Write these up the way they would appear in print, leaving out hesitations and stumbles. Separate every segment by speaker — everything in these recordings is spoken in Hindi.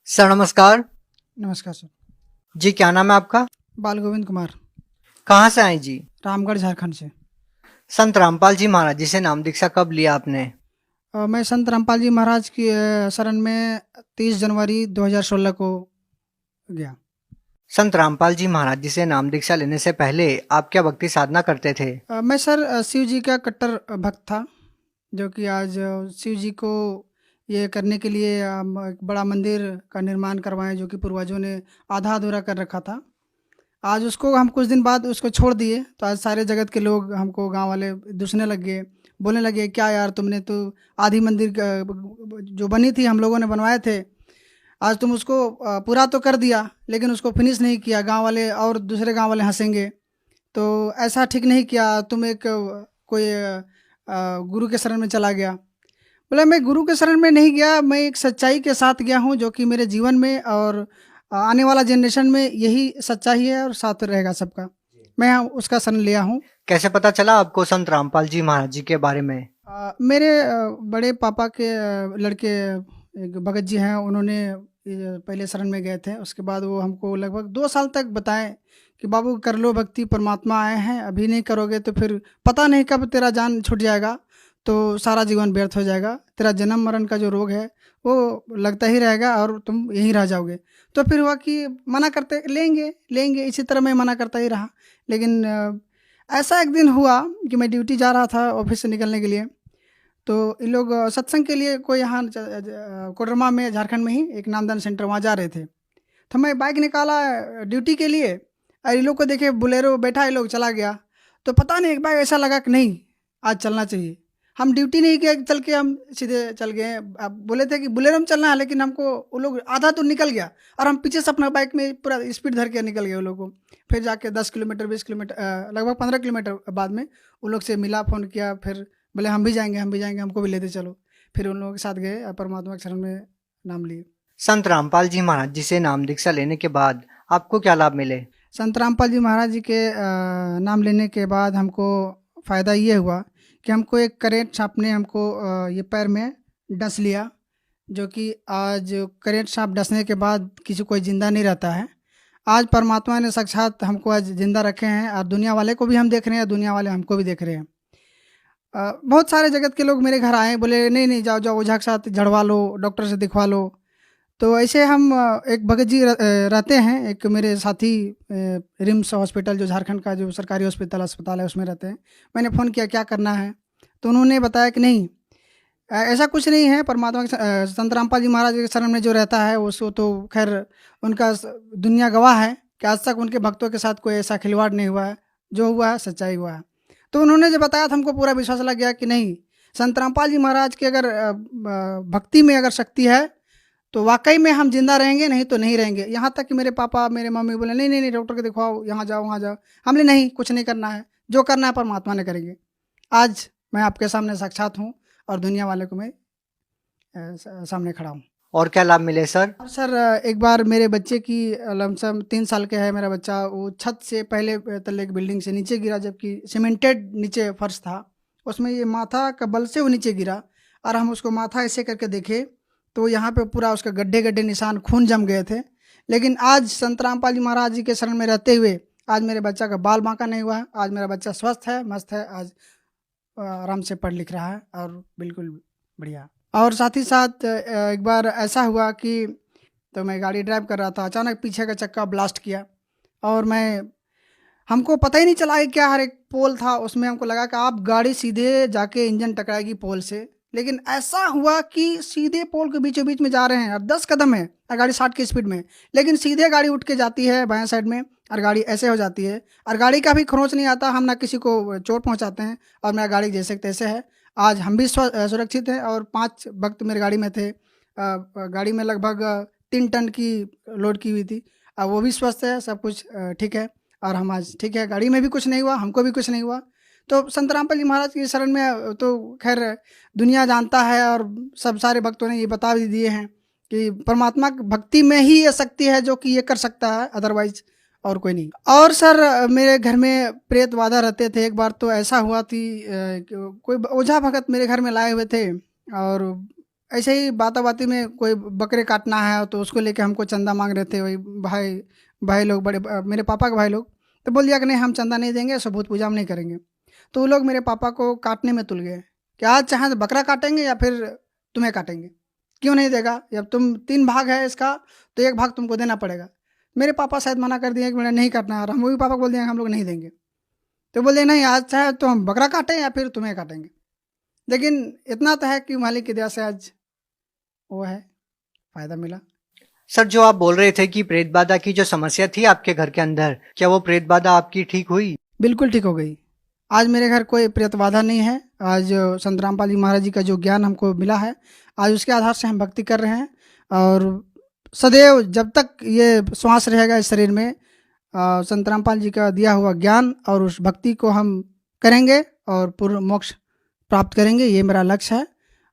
Speaker 1: सर नमस्कार।
Speaker 2: नमस्कार सर।
Speaker 1: जी क्या नाम है आपका?
Speaker 2: बाल गोविंद कुमार,
Speaker 1: कहाँ से आए जी?
Speaker 2: रामगढ़ झारखंड से।
Speaker 1: संत रामपाल जी महाराज जी से नाम दीक्षा कब लिया आपने?
Speaker 2: मैं संत रामपाल जी महाराज की शरण में 30 जनवरी 2016 को गया।
Speaker 1: संत रामपाल जी महाराज जी से नाम दीक्षा लेने से पहले आप क्या भक्ति साधना करते थे?
Speaker 2: मैं सर शिव जी का कट्टर भक्त था, जो कि आज शिव जी को ये करने के लिए एक बड़ा मंदिर का निर्माण करवाएं, जो कि पूर्वजों ने आधा अधूरा कर रखा था। आज उसको हम कुछ दिन बाद उसको छोड़ दिए, तो आज सारे जगत के लोग हमको, गांव वाले दूसने लग गए, बोलने लगे क्या यार तुमने तो आधी मंदिर जो बनी थी हम लोगों ने बनवाए थे, आज तुम उसको पूरा तो कर दिया लेकिन उसको फिनिश नहीं किया। गांव वाले और दूसरे गांव वाले हंसेंगे, तो ऐसा ठीक नहीं किया। तुम एक कोई गुरु के शरण में चला गया। बोला मैं गुरु के शरण में नहीं गया, मैं एक सच्चाई के साथ गया हूँ, जो कि मेरे जीवन में और आने वाला जनरेशन में यही सच्चाई है और साथ रहेगा सबका। मैं उसका शरण लिया हूँ।
Speaker 1: कैसे पता चला आपको संत रामपाल जी महाराज जी के बारे में?
Speaker 2: मेरे बड़े पापा के लड़के एक भगत जी हैं, उन्होंने पहले शरण में गए थे। उसके बाद वो हमको लगभग 2 साल तक बताएं कि बाबू कर लो भक्ति, परमात्मा आए हैं, अभी नहीं करोगे तो फिर पता नहीं कब तेरा जान छूट जाएगा, तो सारा जीवन व्यर्थ हो जाएगा। तेरा जन्म मरण का जो रोग है वो लगता ही रहेगा और तुम यहीं रह जाओगे। तो फिर हुआ कि मना करते, लेंगे लेंगे, इसी तरह मैं मना करता ही रहा। लेकिन ऐसा एक दिन हुआ कि मैं ड्यूटी जा रहा था ऑफिस से निकलने के लिए, तो ये लोग सत्संग के लिए कोई यहाँ कोडरमा में, झारखंड में ही एक नामदान सेंटर, वहाँ जा रहे थे। तो मैं बाइक निकाला ड्यूटी के लिए, और ये लोग को देखे बोलेरो बैठा, ये लोग चला गया। तो पता नहीं एक बार ऐसा लगा कि नहीं आज चलना चाहिए। हम ड्यूटी नहीं किया, चल के हम सीधे चल गए। अब बोले थे कि बोलेरो में चलना है, लेकिन हमको वो लोग आधा तो निकल गया और हम पीछे से अपना बाइक में पूरा स्पीड धर के निकल गए वो लोग को। फिर जाके 10 किलोमीटर 20 किलोमीटर लगभग 15 किलोमीटर बाद में उन लोग से मिला, फ़ोन किया, फिर बोले हम भी जाएंगे, हम भी जाएंगे, हमको भी लेते चलो। फिर उन लोगों के साथ गए और परमात्मा के शरण में नाम लिए।
Speaker 1: संत रामपाल जी महाराज जी से नाम दीक्षा लेने के बाद आपको क्या लाभ मिले?
Speaker 2: संत रामपाल जी महाराज जी के नाम लेने के बाद हमको फ़ायदा ये हुआ कि हमको एक करेंट सांप ने हमको ये पैर में डस लिया, जो कि आज करेंट सांप डसने के बाद किसी कोई ज़िंदा नहीं रहता है। आज परमात्मा ने साक्षात हमको आज ज़िंदा रखे हैं, और दुनिया वाले को भी हम देख रहे हैं, दुनिया वाले हमको भी देख रहे हैं। बहुत सारे जगत के लोग मेरे घर आए, बोले नहीं नहीं जाओ जाओ ओझा के साथ झड़वा लो, डॉक्टर से दिखवा लो। तो ऐसे हम एक भगत जी रहते हैं, एक मेरे साथी रिम्स हॉस्पिटल, जो झारखंड का जो सरकारी अस्पताल है, उसमें रहते हैं। मैंने फ़ोन किया क्या करना है, तो उन्होंने बताया कि नहीं ऐसा कुछ नहीं है। परमात्मा के संत रामपाल जी महाराज के शरण में जो रहता है उसको तो खैर उनका दुनिया गवाह है कि आज तक उनके भक्तों के साथ कोई ऐसा खिलवाड़ नहीं हुआ है, जो हुआ है सच्चाई हुआ है। तो उन्होंने जब बताया तो हमको पूरा विश्वास लग गया कि नहीं, संत रामपाल जी महाराज की अगर भक्ति में अगर शक्ति है तो वाकई में हम जिंदा रहेंगे, नहीं तो नहीं रहेंगे। यहाँ तक कि मेरे पापा मेरे मम्मी बोले नहीं नहीं नहीं डॉक्टर को दिखवाओ, यहाँ जाओ वहाँ जाओ। हमने नहीं, कुछ नहीं करना है, जो करना है परमात्मा ने करेंगे। आज मैं आपके सामने साक्षात हूँ और दुनिया वाले को मैं सामने खड़ा हूँ।
Speaker 1: और क्या लाभ मिले सर?
Speaker 2: और सर एक बार मेरे बच्चे की लमसम 3 साल के है मेरा बच्चा, वो छत से पहले तल्ले की बिल्डिंग से नीचे गिरा, जबकि सीमेंटेड नीचे फर्श था, उसमें ये माथा का बल से वो नीचे गिरा। और हम उसको माथा ऐसे करके देखे तो यहाँ पे पूरा उसका गड्ढे गड्ढे निशान, खून जम गए थे। लेकिन आज संत रामपाल जी महाराज जी के शरण में रहते हुए आज मेरे बच्चा का बाल बांका नहीं हुआ है। आज मेरा बच्चा स्वस्थ है, मस्त है, आज आराम से पढ़ लिख रहा है और बिल्कुल बढ़िया। और साथ ही साथ एक बार ऐसा हुआ कि तो मैं गाड़ी ड्राइव कर रहा था, अचानक पीछे का चक्का ब्लास्ट किया और हमको पता ही नहीं चला कि क्या, हर एक पोल था उसमें, हमको लगा कि आप गाड़ी सीधे जाके इंजन टकराएगी पोल से। लेकिन ऐसा हुआ कि सीधे पोल के बीचों बीच में जा रहे हैं और 10 कदम है और गाड़ी 60 की स्पीड में, लेकिन सीधे गाड़ी उठ के जाती है बाएं साइड में और गाड़ी ऐसे हो जाती है और गाड़ी का भी खरोंच नहीं आता, हम ना किसी को चोट पहुंचाते हैं और मेरा गाड़ी जैसे तैसे है। आज हम भी सुरक्षित हैं और 5 भक्त मेरे गाड़ी में थे। गाड़ी में लगभग 3 टन की लोड की हुई थी, वो भी स्वस्थ है, सब कुछ ठीक है और हम आज ठीक है। गाड़ी में भी कुछ नहीं हुआ, हमको भी कुछ नहीं हुआ। तो संत रामपाल जी महाराज की शरण में तो खैर दुनिया जानता है और सब सारे भक्तों ने ये बता भी दिए हैं कि परमात्मा की भक्ति में ही ये शक्ति है जो कि ये कर सकता है, अदरवाइज और कोई नहीं। और सर मेरे घर में प्रेत बाधा रहते थे। एक बार तो ऐसा हुआ थी कोई ओझा भगत मेरे घर में लाए हुए थे और ऐसे ही बाता-बाती में कोई बकरे काटना है तो उसको लेके हमको चंदा माँग रहे थे वही भाई भाई लोग मेरे पापा के भाई लोग। तो बोल दिया कि नहीं हम चंदा नहीं देंगे, सबूत पूजा हम नहीं करेंगे। तो वो लोग मेरे पापा को काटने में तुल गए कि आज चाहे तो बकरा काटेंगे या फिर तुम्हें काटेंगे। क्यों नहीं देगा? जब तुम 3 भाग है इसका तो 1 भाग तुमको देना पड़ेगा। मेरे पापा शायद मना कर दिए कि मेरा नहीं काटना है और हम भी पापा को बोल दिए कि हम लोग नहीं देंगे। तो बोले नहीं आज चाहे तो हम बकरा काटें या फिर तुम्हें काटेंगे। लेकिन इतना तो है कि मालिक की दया से आज वो है, फ़ायदा मिला।
Speaker 1: सर, जो आप बोल रहे थे कि प्रेत बाधा की जो समस्या थी आपके घर के अंदर, क्या वो प्रेत बाधा आपकी ठीक हुई?
Speaker 2: बिल्कुल ठीक हो गई। आज मेरे घर कोई प्रेत बाधा नहीं है। आज संत रामपाल जी महाराज जी का जो ज्ञान हमको मिला है, आज उसके आधार से हम भक्ति कर रहे हैं और सदैव जब तक ये श्वास रहेगा इस शरीर में संत रामपाल जी का दिया हुआ ज्ञान और उस भक्ति को हम करेंगे और पूर्ण मोक्ष प्राप्त करेंगे, ये मेरा लक्ष्य है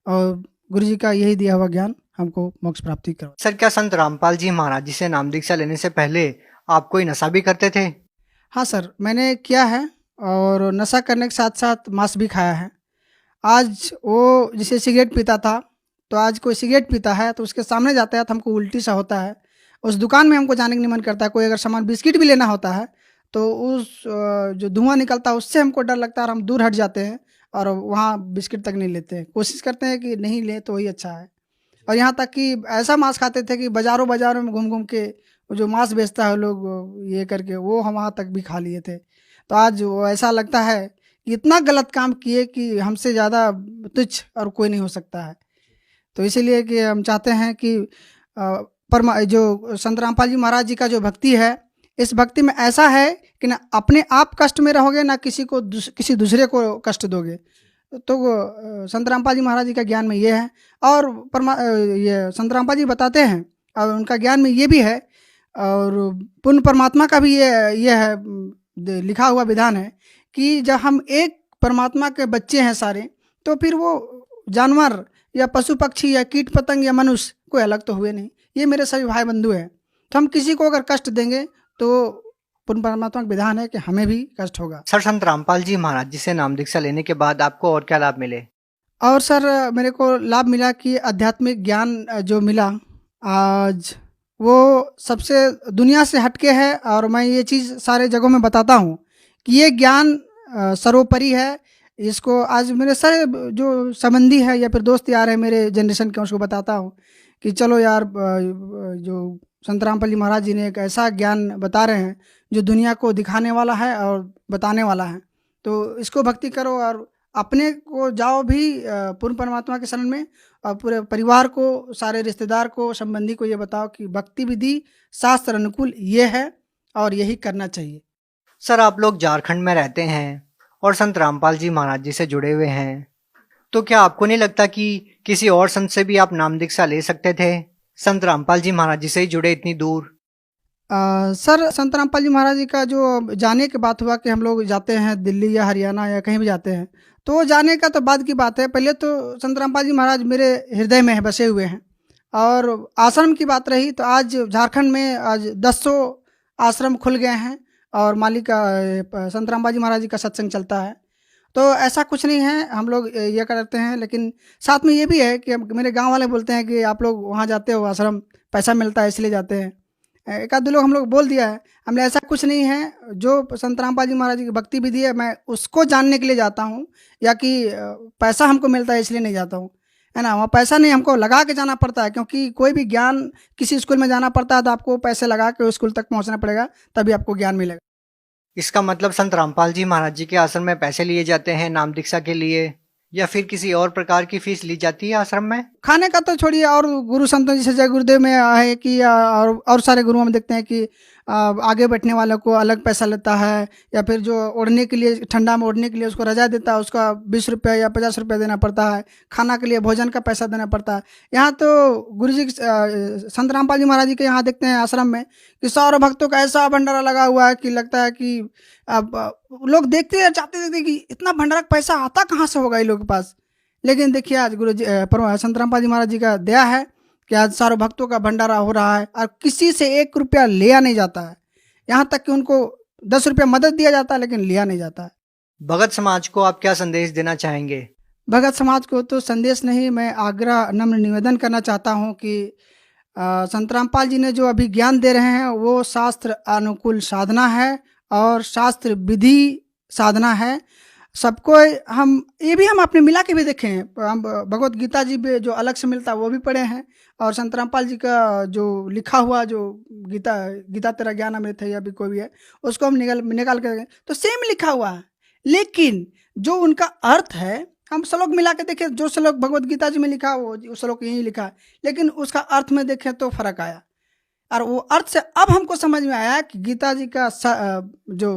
Speaker 2: और गुरु जी का यही दिया हुआ ज्ञान हमको मोक्ष प्राप्ति करवा।
Speaker 1: सर, क्या संत रामपाल जी महाराज जी से नाम दीक्षा लेने से पहले आप कोई नशा भी करते थे?
Speaker 2: हाँ सर, मैंने किया है और नशा करने के साथ-साथ मांस भी खाया है। आज वो जैसे सिगरेट पीता था, तो आज कोई सिगरेट पीता है तो उसके सामने जाता है तो हमको उल्टी सा होता है। उस दुकान में हमको जाने का नहीं मन करता है। कोई अगर सामान बिस्किट भी लेना होता है तो उस जो धुआँ निकलता है उससे हमको डर लगता है और हम दूर हट जाते हैं और वहाँ बिस्किट तक नहीं लेते हैं। कोशिश करते हैं कि नहीं लें तो वही अच्छा है। और यहाँ तक कि ऐसा मांस खाते थे कि बाज़ारों-बाज़ारों में घूम-घूम के वो जो मांस बेचता है लोग ये करके वो हम वहाँ तक भी खा लिए थे। तो आज वो ऐसा लगता है कि इतना गलत काम किए कि हमसे ज़्यादा तुच्छ और कोई नहीं हो सकता है। तो इसीलिए कि हम चाहते हैं कि जो संत रामपाल जी महाराज जी का जो भक्ति है, इस भक्ति में ऐसा है कि ना अपने आप कष्ट में रहोगे ना किसी दूसरे को कष्ट दोगे। तो संत रामपाल जी महाराज जी का ज्ञान में ये है और ये संत रामपाल जी बताते हैं और उनका ज्ञान में ये भी है और पूर्ण परमात्मा का भी ये है लिखा हुआ विधान है कि जब हम एक परमात्मा के बच्चे हैं सारे, तो फिर वो जानवर या पशु पक्षी या कीट पतंग या मनुष्य कोई अलग तो हुए नहीं। ये मेरे सभी भाई बंधु हैं। तो हम किसी को अगर कष्ट देंगे तो पूर्ण परमात्मा का विधान है कि हमें भी कष्ट होगा।
Speaker 1: सर, संत रामपाल जी महाराज जी से नाम दीक्षा लेने के बाद आपको और क्या लाभ मिले?
Speaker 2: और सर मेरे को लाभ मिला कि आध्यात्मिक ज्ञान जो मिला आज वो सबसे दुनिया से हटके है और मैं ये चीज़ सारे जगहों में बताता हूँ कि ये ज्ञान सर्वोपरि है। इसको आज मेरे सारे जो संबंधी है या फिर दोस्त यार है मेरे जनरेशन के, उसको बताता हूँ कि चलो यार जो संत रामपाल जी महाराज जी ने एक ऐसा ज्ञान बता रहे हैं जो दुनिया को दिखाने वाला है और बताने वाला है। तो इसको भक्ति करो और अपने को जाओ भी पूर्ण परमात्मा के शरण में और पूरे परिवार को, सारे रिश्तेदार को, संबंधी को ये बताओ कि भक्ति विधि शास्त्र अनुकूल ये है और यही करना चाहिए।
Speaker 1: सर, आप लोग झारखंड में रहते हैं और संत रामपाल जी महाराज जी से जुड़े हुए हैं, तो क्या आपको नहीं लगता कि किसी और संत से भी आप नाम दीक्षा ले सकते थे? संत रामपाल जी महाराज जी से ही जुड़े इतनी दूर।
Speaker 2: सर संत रामपाल जी महाराज जी का जो जाने की बात हुआ कि हम लोग जाते हैं दिल्ली या हरियाणा या कहीं भी जाते हैं, तो जाने का तो बाद की बात है। पहले तो संत रामपाल जी महाराज मेरे हृदय में है, बसे हुए हैं। और आश्रम की बात रही तो आज झारखंड में आज 10 आश्रम खुल गए हैं और मालिक का संत रामपाल जी महाराज जी का सत्संग चलता है। तो ऐसा कुछ नहीं है, हम लोग ये करते हैं। लेकिन साथ में ये भी है कि मेरे गांव वाले बोलते हैं कि आप लोग वहाँ जाते हो आश्रम, पैसा मिलता है इसलिए जाते हैं। एक आध दो लोग हम लोग बोल दिया है, हमने ऐसा कुछ नहीं है। जो संत रामपाल जी महाराज जी की भक्ति विधि है मैं उसको जानने के लिए जाता हूँ या कि पैसा हमको मिलता है इसलिए नहीं जाता हूँ, है ना। वहाँ पैसा नहीं, हमको लगा के जाना पड़ता है क्योंकि कोई भी ज्ञान किसी स्कूल में जाना पड़ता है तो आपको पैसे लगा के उस स्कूल तक पहुँचना पड़ेगा, तभी आपको ज्ञान मिलेगा।
Speaker 1: इसका मतलब संत रामपाल जी महाराज जी के आश्रम में पैसे लिए जाते हैं नाम दीक्षा के लिए, या फिर किसी और प्रकार की फीस ली जाती है आश्रम में?
Speaker 2: खाने का तो छोड़िए, और गुरु संतों जैसे जय गुरुदेव में है कि और सारे गुरुओं में देखते हैं कि आगे बैठने वालों को अलग पैसा लेता है, या फिर जो ओढ़ने के लिए ठंडा में ओढ़ने के लिए उसको रजा देता है उसका 20 रुपये या 50 रुपये देना पड़ता है। खाना के लिए भोजन का पैसा देना पड़ता है। यहाँ तो गुरु जी संत रामपाल जी महाराज जी के यहाँ देखते हैं आश्रम में कि सारों भक्तों का ऐसा भंडारा लगा हुआ है कि लगता है कि अब लोग देखते हैं चाहते देखते कि इतना भंडारा का पैसा आता कहाँ से होगा इन लोगों के पास। लेकिन देखिए आज गुरु जी संत रामपाल जी महाराज जी का दया है कि आज सारों भक्तों का भंडारा हो रहा है और किसी से 1 रुपया लिया नहीं जाता है। यहाँ तक कि उनको 10 रुपया मदद दिया जाता है लेकिन लिया नहीं जाता है।
Speaker 1: भगत समाज को आप क्या संदेश देना चाहेंगे?
Speaker 2: भगत समाज को तो संदेश नहीं, मैं आग्रह नम्र निवेदन करना चाहता हूँ कि संत रामपाल जी ने जो अभी ज्ञान दे रहे हैं वो शास्त्र अनुकूल साधना है और शास्त्र विधि साधना है। सबको हम ये भी हम अपने मिला के भी देखे हैं। हम भगवत गीता जी भी जो अलग से मिलता है वो भी पढ़े हैं, और संत रामपाल जी का जो लिखा हुआ जो गीता गीता तेरा ज्ञान अमृत है या भी कोई भी है उसको हम निकाल कर तो सेम लिखा हुआ है, लेकिन जो उनका अर्थ है हम श्लोक मिला के देखें, जो श्लोक भगवत गीता जी में लिखा वो श्लोक यही लिखा है, लेकिन उसका अर्थ में देखें तो फर्क आया। और वो अर्थ से अब हमको समझ में आया कि गीता जी का जो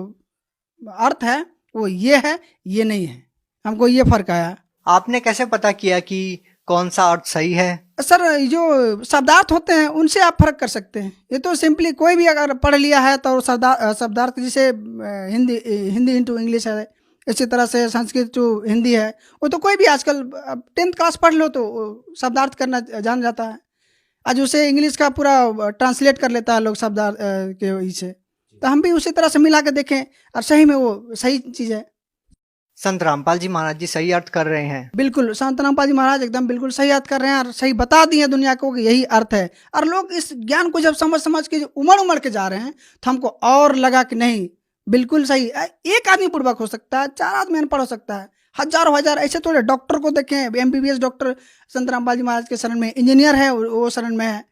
Speaker 2: अर्थ है वो ये है, ये नहीं है। हमको ये फर्क आया।
Speaker 1: आपने कैसे पता किया कि कौन सा अर्थ सही है?
Speaker 2: सर, जो शब्दार्थ होते हैं उनसे आप फर्क कर सकते हैं। ये तो सिंपली कोई भी अगर पढ़ लिया है तो शब्दार्थ, जैसे हिंदी इंटू इंग्लिश है, इसी तरह से संस्कृत टू हिंदी है, वो तो कोई भी आजकल 10th क्लास पढ़ लो तो शब्दार्थ करना जान जाता है। आज उसे इंग्लिश का पूरा ट्रांसलेट कर लेता है लोग शब्दार्थ के वजह से। तो हम भी उसी तरह से मिला के देखें और सही में वो सही चीज़ है।
Speaker 1: संत रामपाल जी महाराज जी सही अर्थ कर रहे हैं।
Speaker 2: बिल्कुल, संत रामपाल जी महाराज एकदम बिल्कुल सही अर्थ कर रहे हैं और सही बता दिए दुनिया को कि यही अर्थ है। और लोग इस ज्ञान को जब समझ के उमड़ के जा रहे हैं तो हमको और लगा कि नहीं, बिल्कुल सही। एक आदमी पूर्वक हो सकता है, 4 आदमी अनपढ़ हो सकता है, हजारों हजार ऐसे थोड़े। डॉक्टर को देखें, MBBS डॉक्टर संत रामपाल जी महाराज के शरण में, इंजीनियर है वो शरण में है।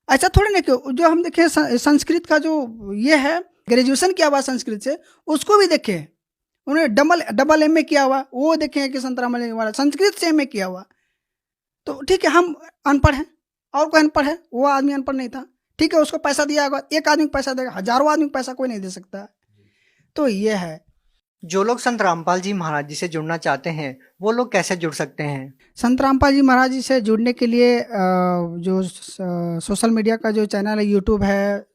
Speaker 2: ऐसा थोड़ी ना कि जो हम देखें संस्कृत का जो ये है, ग्रेजुएशन किया हुआ संस्कृत से, उसको भी देखें, उन्होंने डबल MA किया हुआ, वो देखें कि संत रामपाल जी महाराज संस्कृत से MA किया हुआ। तो ठीक है, हम अनपढ़ हैं और कोई अनपढ़ है, वो आदमी अनपढ़ नहीं था, ठीक है, उसको पैसा दिया होगा, एक आदमी को पैसा देगा, हजारों आदमी को पैसा कोई नहीं दे सकता। तो ये है।
Speaker 1: जो लोग संत रामपाल जी महाराज जी से जुड़ना चाहते हैं वो लोग कैसे जुड़ सकते हैं?
Speaker 2: संत रामपाल जी महाराज जी से जुड़ने के लिए जो सोशल मीडिया का जो चैनल है, यूट्यूब है,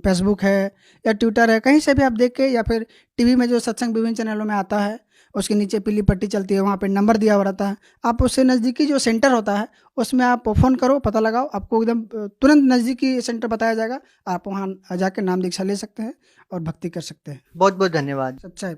Speaker 2: फेसबुक है या ट्विटर है, कहीं से भी आप देख के, या फिर टीवी में जो सत्संग विभिन्न चैनलों में आता है उसके नीचे पीली पट्टी चलती है, वहाँ पे नंबर दिया हुआ रहता है। आप उससे नज़दीकी जो सेंटर होता है उसमें आप फ़ोन करो, पता लगाओ, आपको एकदम तुरंत नज़दीकी सेंटर बताया जाएगा। आप वहाँ जाके नाम दीक्षा ले सकते हैं और भक्ति कर सकते हैं।
Speaker 1: बहुत बहुत धन्यवाद।
Speaker 2: अच्छा है।